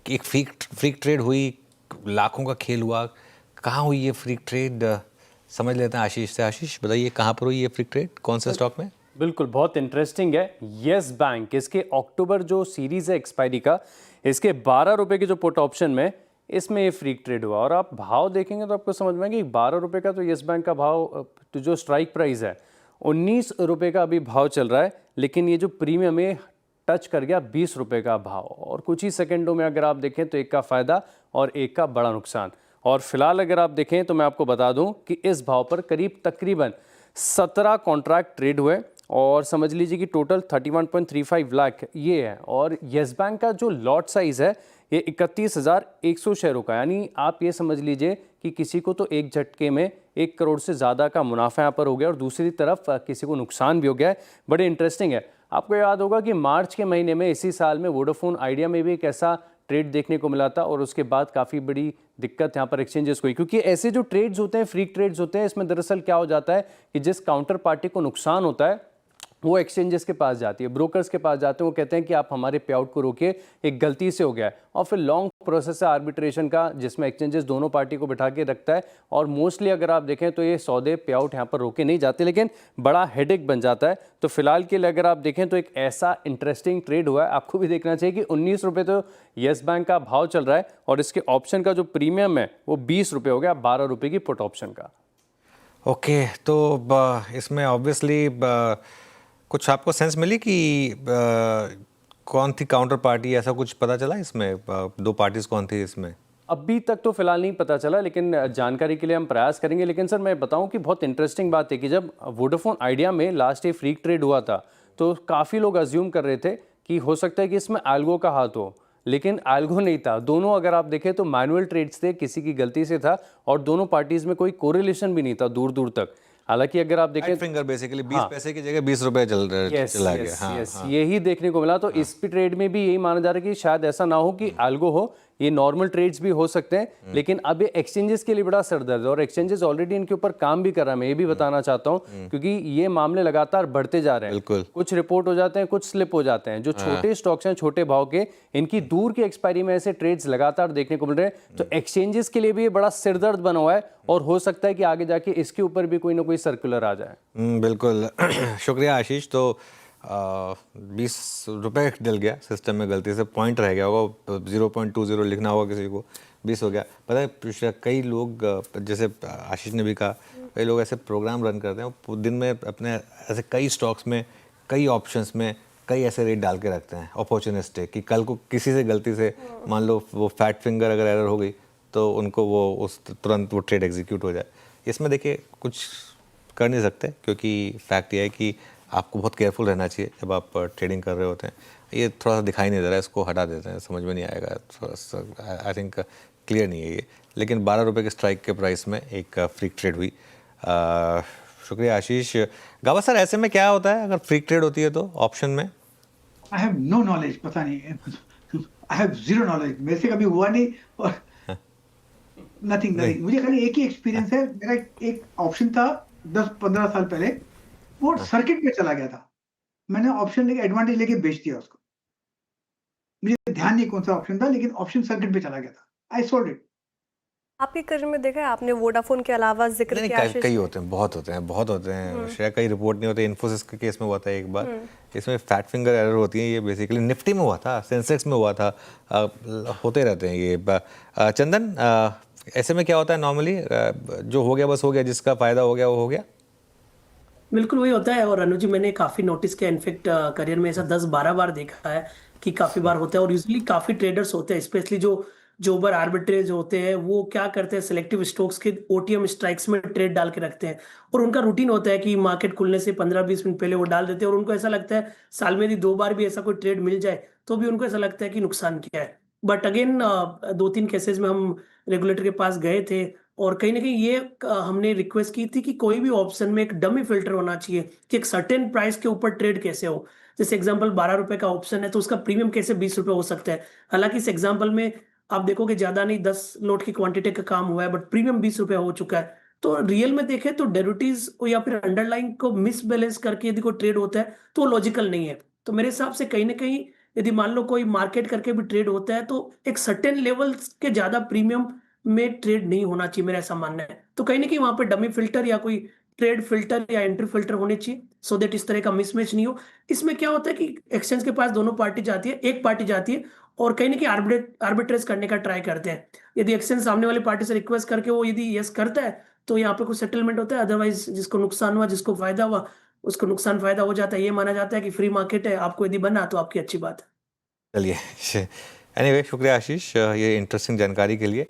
एक freak trade हुई, लाखों का खेल हुआ। कहाँ हुई ये फ्रीक ट्रेड, समझ लेते हैं आशीष से। आशीष बताइए कहाँ पर हुई ये फ्रीक ट्रेड, कौन से स्टॉक में? बिल्कुल, बहुत इंटरेस्टिंग है। यस बैंक, इसके अक्टूबर जो सीरीज है एक्सपायरी का, इसके 12 रुपए के जो पुट ऑप्शन में, इसमें ये फ्रीक ट्रेड हुआ। और आप भाव देखेंगे तो आपको समझ में आएगा कि 12 रुपए का तो यस बैंक का भाव, तो जो स्ट्राइक प्राइस है 19 रुपए का अभी भाव चल रहा है, लेकिन ये जो प्रीमियम है टच कर गया 20 रुपए का भाव। और कुछ ही सेकंडों में अगर आप देखें तो एक का फायदा और एक का बड़ा नुकसान। और फिलहाल अगर आप देखें तो मैं आपको बता दूं कि इस भाव पर तकरीबन 17 कॉन्ट्रैक्ट ट्रेड हुए और समझ लीजिए कि टोटल 31.35 लाख ये है। और येस बैंक का जो लॉट साइज है ये 31,100 शेयरों का, यानी आप ये समझ लीजिए कि किसी को तो एक झटके में 1 करोड़ से ज़्यादा का मुनाफा यहाँ पर हो गया और दूसरी तरफ किसी को नुकसान भी हो गया है। बड़े इंटरेस्टिंग है। आपको याद होगा कि मार्च के महीने में इसी साल में वोडाफोन आइडिया में भी एक ऐसा ट्रेड देखने को मिला था और उसके बाद काफ़ी बड़ी दिक्कत यहाँ पर एक्सचेंजेस को हुई, क्योंकि ऐसे जो ट्रेड्स होते हैं, फ्रीक ट्रेड्स होते हैं, इसमें दरअसल क्या हो जाता है कि जिस काउंटर पार्टी को नुकसान होता है वो एक्सचेंजेस के पास जाती है, ब्रोकर्स के पास जाते हैं। वो कहते हैं कि आप हमारे पे आउट को रोकिए, एक गलती से हो गया है। और फिर लॉन्ग प्रोसेस है आर्बिट्रेशन का, जिसमें एक्सचेंजेस दोनों पार्टी को बिठा के रखता है। और मोस्टली अगर आप देखें तो ये सौदे पे आउट यहाँ पर रोके नहीं जाते, लेकिन बड़ा हेडेक बन जाता है। तो फिलहाल के लिए अगर आप देखें तो एक ऐसा इंटरेस्टिंग ट्रेड हुआ है, आपको भी देखना चाहिए कि 19 रुपये तो येस बैंक का भाव चल रहा है और इसके ऑप्शन का जो प्रीमियम है वो 20 रुपये हो गया, 12 रुपये की पुट ऑप्शन का। ओके, तो इसमें ऑब्वियसली कुछ आपको सेंस मिली कि कौन थी काउंटर पार्टी, ऐसा कुछ पता चला इसमें? दो पार्टीज कौन थी इसमें? अभी तक तो फिलहाल नहीं पता चला, लेकिन जानकारी के लिए हम प्रयास करेंगे। लेकिन सर मैं बताऊं कि बहुत इंटरेस्टिंग बात है कि जब वोडाफोन आइडिया में लास्ट ये फ्रीक ट्रेड हुआ था तो काफ़ी लोग अज्यूम कर रहे थे कि हो सकता है कि इसमें एल्गो का हाथ हो, लेकिन एल्गो नहीं था। दोनों अगर आप देखें तो मैनुअल ट्रेड्स थे, किसी की गलती से था और दोनों पार्टीज में कोई कोरिलेशन भी नहीं था दूर दूर तक। हालांकि अगर आप देखें फिंगर बेसिकली 20 पैसे की जगह 20 रुपए चला गया। हाँ। यही देखने को मिला। तो इस ट्रेड में भी यही माना जा रहा है कि शायद ऐसा ना हो कि एल्गो हो, ये नॉर्मल ट्रेड्स भी हो सकते हैं। लेकिन अब ये एक्सचेंजेस के लिए बड़ा सरदर्द है और एक्सचेंजेस ऑलरेडी इनके ऊपर काम भी कर रहा है, मैं ये भी बताना चाहता हूँ, क्योंकि ये मामले लगातार बढ़ते जा रहे हैं। कुछ रिपोर्ट हो जाते हैं, कुछ स्लिप हो जाते हैं। जो छोटे स्टॉक्स हैं, छोटे भाव के, इनकी दूर की एक्सपायरी में ऐसे ट्रेड्स लगातार देखने को मिल रहे हैं। तो एक्सचेंजेस के लिए भी ये बड़ा सिरदर्द बना हुआ है और हो सकता है कि आगे जाके इसके ऊपर भी कोई ना कोई सर्कुलर आ जाए। बिल्कुल। शुक्रिया आशीष। तो 20 रुपये डल गया सिस्टम में, गलती से पॉइंट रह गया होगा, 0.20 लिखना होगा किसी को, 20 हो गया। पता है कई लोग, जैसे आशीष ने भी कहा, कई लोग ऐसे प्रोग्राम रन करते हैं, वो दिन में अपने ऐसे कई स्टॉक्स में, कई ऑप्शंस में कई ऐसे रेट डाल के रखते हैं अपॉर्चुनिस्टिक, कि कल को किसी से गलती से मान लो वो फैट फिंगर अगर एरर हो गई तो उनको वो उस तुरंत वो ट्रेड एग्जीक्यूट हो जाए। इसमें देखिए कुछ कर नहीं सकते, क्योंकि फैक्ट ये है कि आपको बहुत केयरफुल रहना चाहिए जब आप ट्रेडिंग कर रहे होते हैं। ये थोड़ा सा दिखाई नहीं दे रहा है, इसको हटा देते हैं, समझ में नहीं आएगा, थोड़ा सा आई थिंक क्लियर नहीं है ये। लेकिन 12 रुपये के स्ट्राइक के प्राइस में एक फ्रीक ट्रेड हुई। शुक्रिया आशीष। गावा सर, ऐसे में क्या होता है अगर फ्रीक ट्रेड होती है तो ऑप्शन में? आई हैव नो नॉलेज, पता नहीं, आई हैव जीरो नॉलेज, मेरे से कभी हुआ नहीं और नथिंग। मुझे खाली एक ही एक्सपीरियंस है। मेरा एक ऑप्शन था 10-15 साल पहले, वो सर्किट पे चला गया था। मैंने ऑप्शन लेके एडवांटेज लेके बेच दिया उसको। मुझे ध्यान नहीं कौन सा ऑप्शन था, लेकिन ऑप्शन सर्किट पे चला गया था। I sold it. आपके करियर में देखा है आपने वोडाफोन के अलावा जिक्र किया? कई होते हैं, बहुत होते हैं शायद कई रिपोर्ट नहीं होते। इन्फोसिस के केस में हुआ था एक बार, इसमें फैट फिंगर एरर होती है। ये बेसिकली निफ्टी में हुआ था, सेंसेक्स में हुआ था, होते रहते हैं ये। चंदन, ऐसे में क्या होता है नॉर्मली? जो हो गया बस हो गया, जिसका फायदा हो गया वो हो गया। बिल्कुल वही होता है। और अनुज जी, मैंने काफी नोटिस किया, इनफेक्ट करियर में ऐसा 10-12 बार देखा है कि काफी बार होता है। और यूजुअली काफी ट्रेडर्स होते हैं, स्पेशली जो ओवर आर्बिट्रेज होते हैं, वो क्या करते हैं, सिलेक्टिव स्टॉक्स के ओटीएम स्ट्राइक्स में ट्रेड डाल के रखते हैं। और उनका रूटीन होता है कि मार्केट खुलने से 15-20 मिनट पहले वो डाल देते हैं। और उनको ऐसा लगता है साल में यदि 2 बार भी ऐसा कोई ट्रेड मिल जाए तो भी उनको ऐसा लगता है कि नुकसान क्या है। बट अगेन 2-3 केसेस में हम रेगुलेटर के पास गए थे और कहीं ना कहीं ये हमने रिक्वेस्ट की थी कि कोई भी ऑप्शन में एक डमी फिल्टर होना चाहिए कि एक सर्टेन प्राइस के ऊपर ट्रेड कैसे हो। जैसे एग्जांपल 12 रुपए का ऑप्शन है तो उसका प्रीमियम कैसे 20 रुपए हो सकता है। हालांकि इस एग्जांपल में आप देखोगे ज्यादा नहीं, 10 लोट की क्वांटिटी का काम हुआ है, बट प्रीमियम 20 रुपए हो चुका है। तो रियल में देखें तो डेरिवेटिव्स को या फिर अंडरलाइन को मिसबैलेंस करके यदि कोई ट्रेड होता है तो लॉजिकल नहीं है। तो मेरे हिसाब से कहीं ना कहीं यदि मान लो कोई मार्केट करके भी ट्रेड होता है तो एक सर्टेन लेवल के ज्यादा प्रीमियम में ट्रेड नहीं होना चाहिए, मेरा ऐसा मानना है। तो कहीं ना कहीं वहां पे डमी फिल्टर या कोई ट्रेड फिल्टर या एंट्री फिल्टर होने चाहिए, सो दैट इस तरह का मिसमैच नहीं हो। इसमें क्या होता है कि एक्सचेंज के पास दोनों पार्टी जाती है, एक पार्टी जाती है और कहीं ना कहीं आर्बिट्रेज करने का ट्राई करते हैं। यदि एक्सचेंज सामने वाली पार्टी से रिक्वेस्ट करके वो यदि यस करता है तो यहाँ पे कुछ सेटलमेंट होता है, अदरवाइज जिसको नुकसान हुआ, जिसको फायदा हुआ, उसको नुकसान फायदा हो जाता है। ये माना जाता है कि फ्री मार्केट है, आपको यदि बना तो आपकी अच्छी बात है। चलिए एनीवे शुक्रिया आशीष ये इंटरेस्टिंग जानकारी के लिए।